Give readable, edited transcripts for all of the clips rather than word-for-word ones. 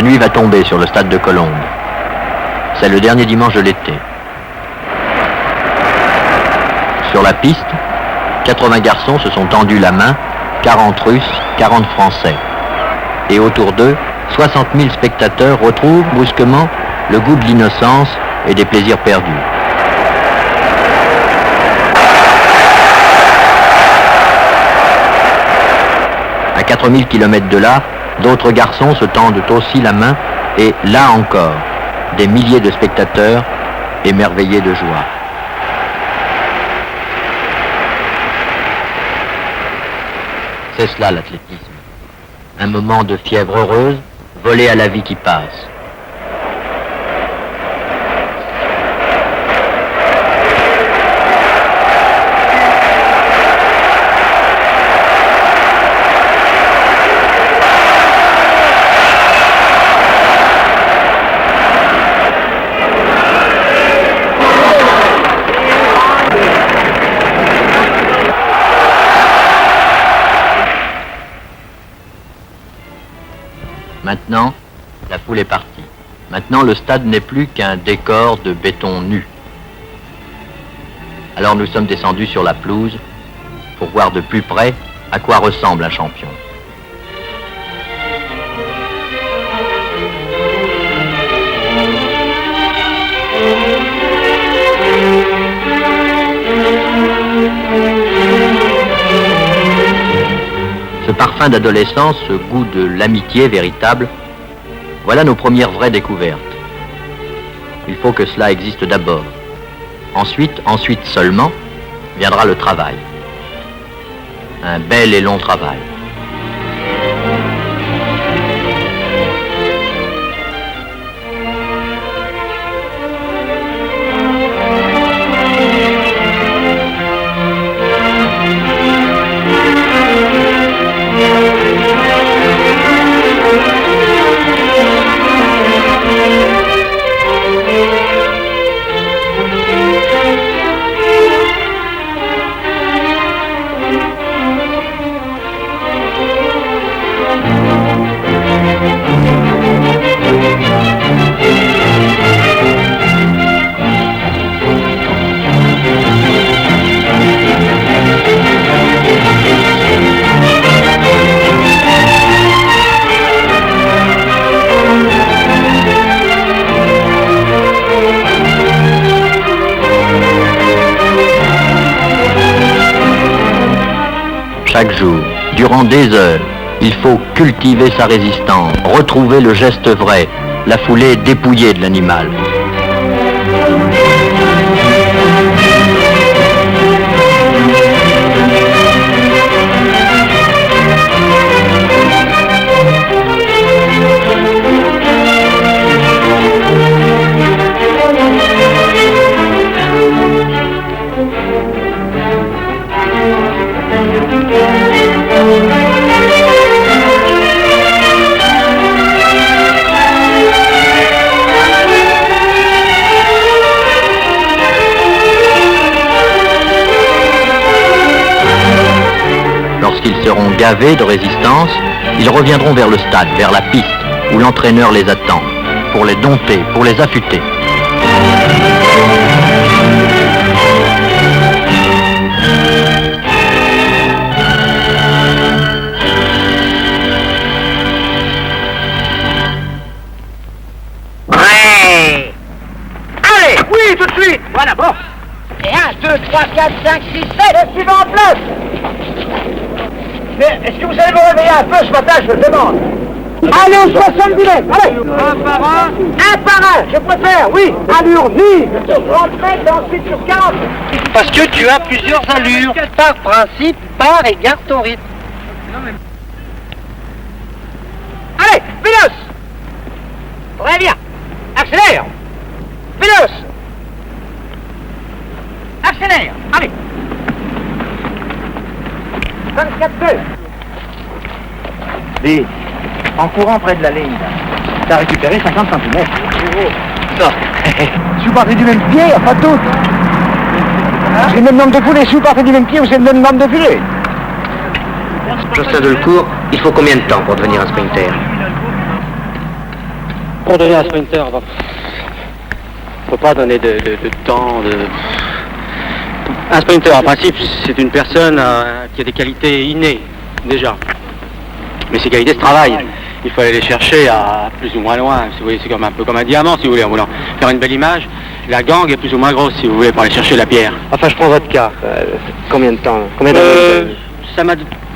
La nuit va tomber sur le stade de Colombes. C'est le dernier dimanche de l'été. Sur la piste, 80 garçons se sont tendus la main, 40 Russes, 40 Français. Et autour d'eux, 60 000 spectateurs retrouvent brusquement le goût de l'innocence et des plaisirs perdus. À 4000 km de là, d'autres garçons se tendent aussi la main et, là encore, des milliers de spectateurs émerveillés de joie. C'est cela l'athlétisme. Un moment de fièvre heureuse, volé à la vie qui passe. Maintenant, la foule est partie. Maintenant, le stade n'est plus qu'un décor de béton nu. Alors nous sommes descendus sur la pelouse pour voir de plus près à quoi ressemble un champion. Ce parfum d'adolescence, ce goût de l'amitié véritable, voilà nos premières vraies découvertes. Il faut que cela existe d'abord. Ensuite seulement, viendra le travail. Un bel et long travail. Chaque jour, durant des heures, il faut cultiver sa résistance, retrouver le geste vrai, la foulée dépouillée de l'animal. Lorsqu'ils seront gavés de résistance, ils reviendront vers le stade, vers la piste, où l'entraîneur les attend, pour les dompter, pour les affûter. Prêt! Allez! Oui, tout de suite! Voilà, bon! Et 1, 2, 3, 4, 5, 6, 7, le suivant en place! Mais est-ce que vous allez me réveiller un peu ce matin, je le demande? Allez au 70 mètres, allez! Un par un? Un par un, je préfère, oui! Allure vive! Sur 30 mètres et ensuite sur 40! Parce que tu as plusieurs allures. Par principe, pars et garde ton rythme. Allez, Véloce! Très bien! Accélère! Véloce! Accélère! Allez! 24-2! Vite, en courant près de la ligne, t'as récupéré 50 cm. Non. Si vous partez du même pied, y a pas de doute! C'est le même nombre de foulées, si vous partez du même pied, vous avez le même nombre de filets! Jocelyn Delcourt, il faut combien de temps pour devenir un sprinter? pour donner à un sprinter, il ne faut pas donner de temps. Un sprinter, en principe, c'est une personne qui a des qualités innées, déjà. Mais ces qualités se travaillent. Il faut aller les chercher à plus ou moins loin. Si vous voulez, c'est un peu comme un diamant, si vous voulez, en voulant faire une belle image. La gangue est plus ou moins grosse, si vous voulez, pour aller chercher la pierre. Enfin, je prends votre cas. Combien de temps? Ça m'a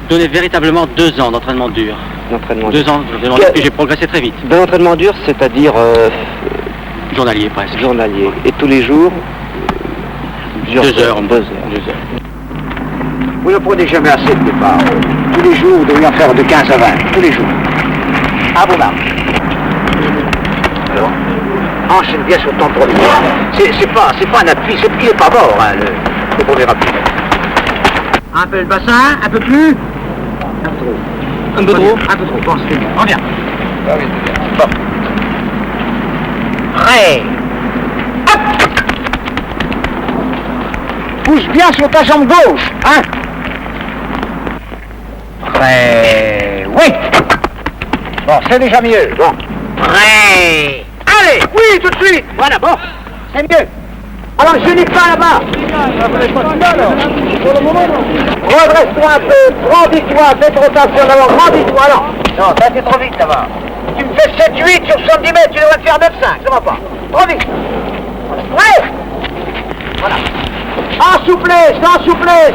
donné véritablement 2 ans d'entraînement dur. D'entraînement 2 ans d'entraînement dur, puis j'ai progressé très vite. De l'entraînement dur, c'est-à-dire... Journalier, presque. Journalier. Et tous les jours 2 heures. 2 heures. Vous ne prenez jamais assez de départ. Tous les jours, vous devez en faire de 15 à 20. Tous les jours. À vos marches. Alors, enchaîne bien sur ton premier. C'est pas un appui, il n'est pas mort, hein, le premier appui. Un peu le bassin, un peu plus. Un peu trop. Un peu trop. Bon, c'est bien. On vient. Bon. Prêt. Hop. Pousse bien sur ta jambe gauche, hein. Prêt. Oui. Bon, c'est déjà mieux. Bon. Prêt. Allez, oui, tout de suite. Voilà, bon. C'est mieux. Alors, je n'ai pas là-bas. Redresse-toi un peu. Grandis-toi. Cette rotation d'abord. Grandis-toi. Non, ça c'est trop vite, ça va. Tu me fais 7-8 sur 70 mètres. Tu devrais faire 9-5. Ça va pas. Trop vite. Ouais. Voilà. En souplesse,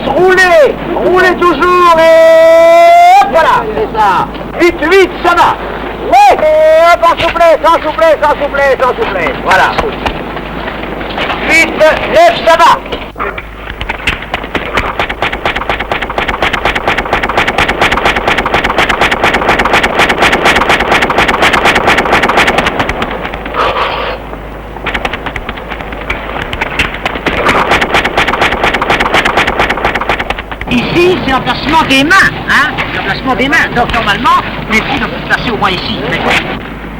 roulez toujours et hop, voilà, c'est ça. 8, ça va. Ouais, et hop, en souplesse, voilà. 8, 9, ça va. Ici, c'est l'emplacement des mains, hein. L'emplacement des mains. Donc, normalement, les filles doivent se placer au moins ici.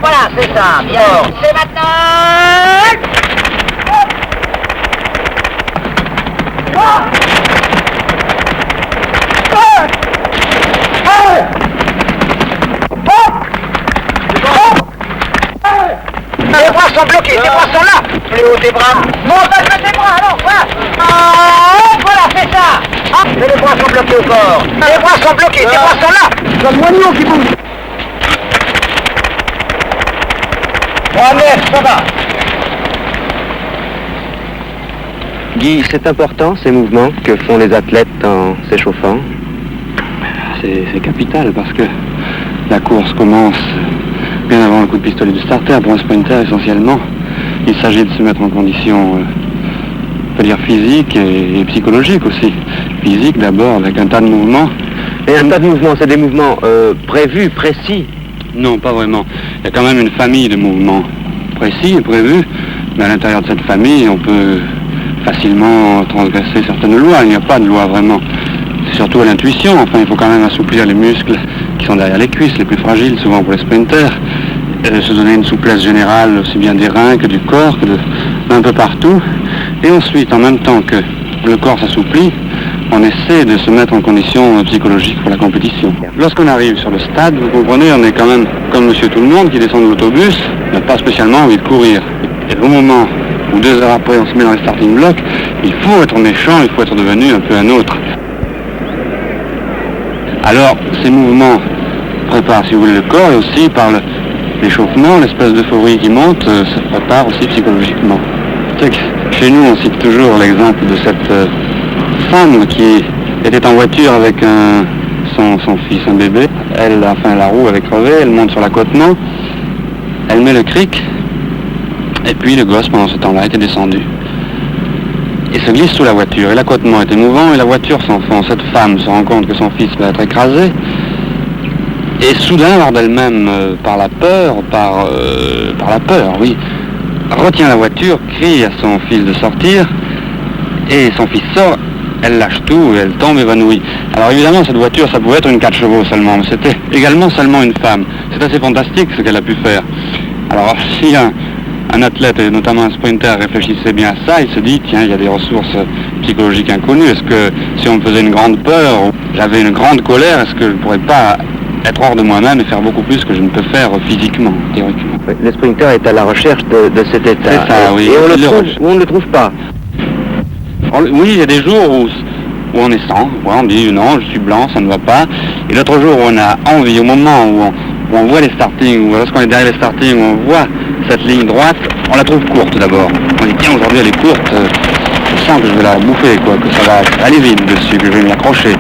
Voilà, c'est ça. Bien. C'est maintenant. Les bras sont bloqués, tes bras sont là. Plus haut tes bras. Monte un peu tes bras, alors, voilà. Voilà, c'est ça. Ah, mais les bras sont bloqués au corps. Les bras sont bloqués, tes bras sont là. C'est le moignon qui bouge. 3 mètres, ça va. Guy, c'est important ces mouvements que font les athlètes en s'échauffant? C'est capital parce que la course commence bien avant le coup de pistolet du starter. Pour un sprinter, essentiellement, il s'agit de se mettre en condition, on peut dire physique et psychologique aussi. Physique d'abord avec un tas de mouvements. Et un tas de mouvements, c'est des mouvements prévus, précis? Non, pas vraiment. Il y a quand même une famille de mouvements précis et prévus, mais à l'intérieur de cette famille, on peut facilement transgresser certaines lois. Il n'y a pas de loi vraiment. C'est surtout à l'intuition. Enfin, il faut quand même assouplir les muscles qui sont derrière les cuisses, les plus fragiles, souvent pour les sprinters. Se donner une souplesse générale, aussi bien des reins que du corps, que d'un peu partout. Et ensuite, en même temps que le corps s'assouplit, on essaie de se mettre en condition psychologique pour la compétition. Lorsqu'on arrive sur le stade, vous comprenez, on est quand même comme monsieur tout le monde qui descend de l'autobus, n'a pas spécialement envie de courir. Et au moment où 2 heures après on se met dans les starting blocks, il faut être méchant, il faut être devenu un peu un autre. Alors, ces mouvements préparent, si vous voulez, le corps et aussi par l'échauffement, l'espèce d'euphorie qui monte, ça prépare aussi psychologiquement. Chez nous, on cite toujours l'exemple de cette femme qui était en voiture avec son fils, un bébé. La roue avait crevé, elle monte sur l'accotement, elle met le cric, et puis le gosse, pendant ce temps-là, était descendu. Et se glisse sous la voiture, et l'accotement est émouvant, et la voiture s'enfonce. Cette femme se rend compte que son fils va être écrasé, et soudain, lors d'elle-même, par la peur, retient la voiture, crie à son fils de sortir, et son fils sort, elle lâche tout, et elle tombe évanouie. Alors évidemment, cette voiture, ça pouvait être une 4 chevaux seulement, mais c'était également seulement une femme. C'est assez fantastique ce qu'elle a pu faire. Alors si un athlète, et notamment un sprinter, réfléchissait bien à ça, il se dit, tiens, il y a des ressources psychologiques inconnues. Est-ce que si on me faisait une grande peur, ou j'avais une grande colère, est-ce que je ne pourrais pas être hors de moi-même et faire beaucoup plus que je ne peux faire physiquement, théoriquement. Le sprinter est à la recherche de cet état. C'est ça, oui. Et on le trouve ou on ne le trouve pas. Oui, il y a des jours où on est sans, on dit non, je suis blanc, ça ne va pas. Et l'autre jour où on a envie, au moment où on voit les startings, ou lorsqu'on est derrière les startings, où on voit cette ligne droite, on la trouve courte d'abord. On dit tiens, aujourd'hui elle est courte, je sens que je vais la bouffer, quoi, que ça va aller vite dessus, que je vais m'y accrocher.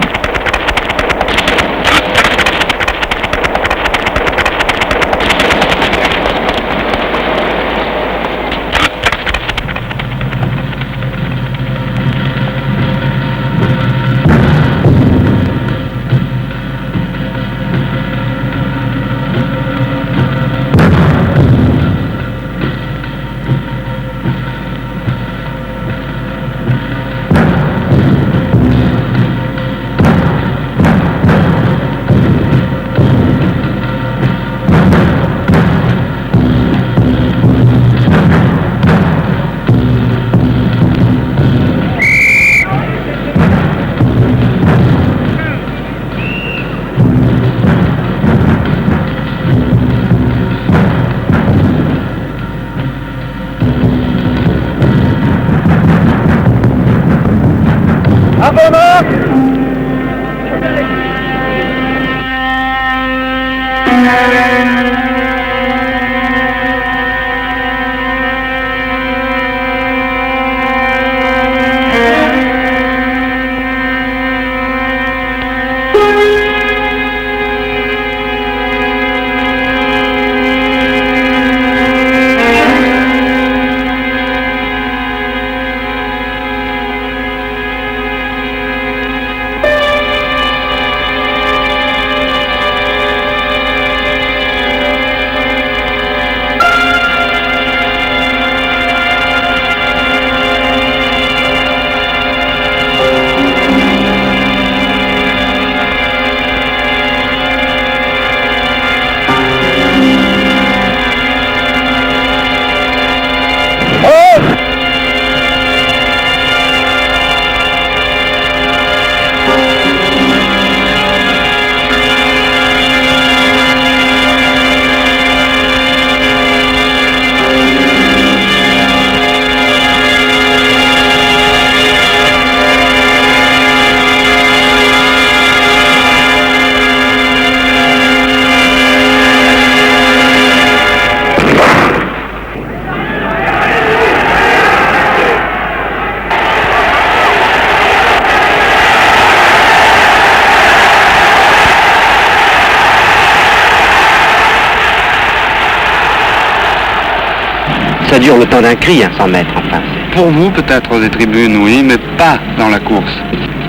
Ça dure le temps d'un cri, 100 mètres, enfin. Pour vous, peut-être des tribunes, oui, mais pas dans la course.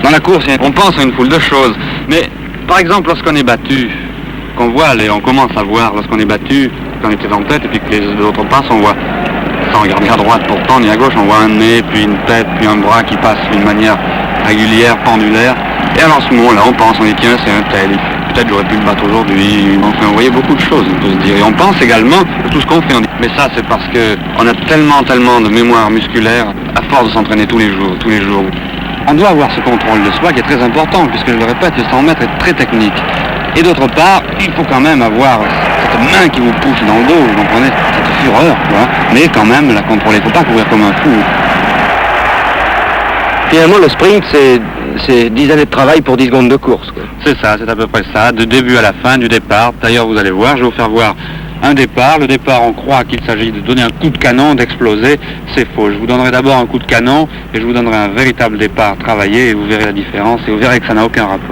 Dans la course, on pense à une foule de choses. Mais, par exemple, lorsqu'on est battu, qu'on voit, on commence à voir, lorsqu'on est battu, qu'on était en tête, et puis que les autres passent, on voit, sans regarder à droite pourtant, ni à gauche, on voit un nez, puis une tête, puis un bras qui passe d'une manière régulière, pendulaire. Et alors, à ce moment-là, on pense, on dit, tiens, c'est un tel. Peut-être j'aurais pu le battre aujourd'hui. Enfin, vous voyez beaucoup de choses, on peut se dire. Et on pense également à tout ce qu'on fait. Mais ça, c'est parce qu'on a tellement de mémoire musculaire à force de s'entraîner tous les jours. On doit avoir ce contrôle de soi qui est très important, puisque je le répète, le 100 mètres est très technique. Et d'autre part, il faut quand même avoir cette main qui vous pousse dans le dos, vous comprenez, cette fureur, quoi. Mais quand même la contrôler, il ne faut pas courir comme un fou. Finalement, le sprint, c'est 10 années de travail pour 10 secondes de course, quoi. C'est ça, c'est à peu près ça, de début à la fin, du départ. D'ailleurs, vous allez voir, je vais vous faire voir un départ. Le départ, on croit qu'il s'agit de donner un coup de canon, d'exploser. C'est faux. Je vous donnerai d'abord un coup de canon et je vous donnerai un véritable départ travaillé et vous verrez la différence et vous verrez que ça n'a aucun rapport.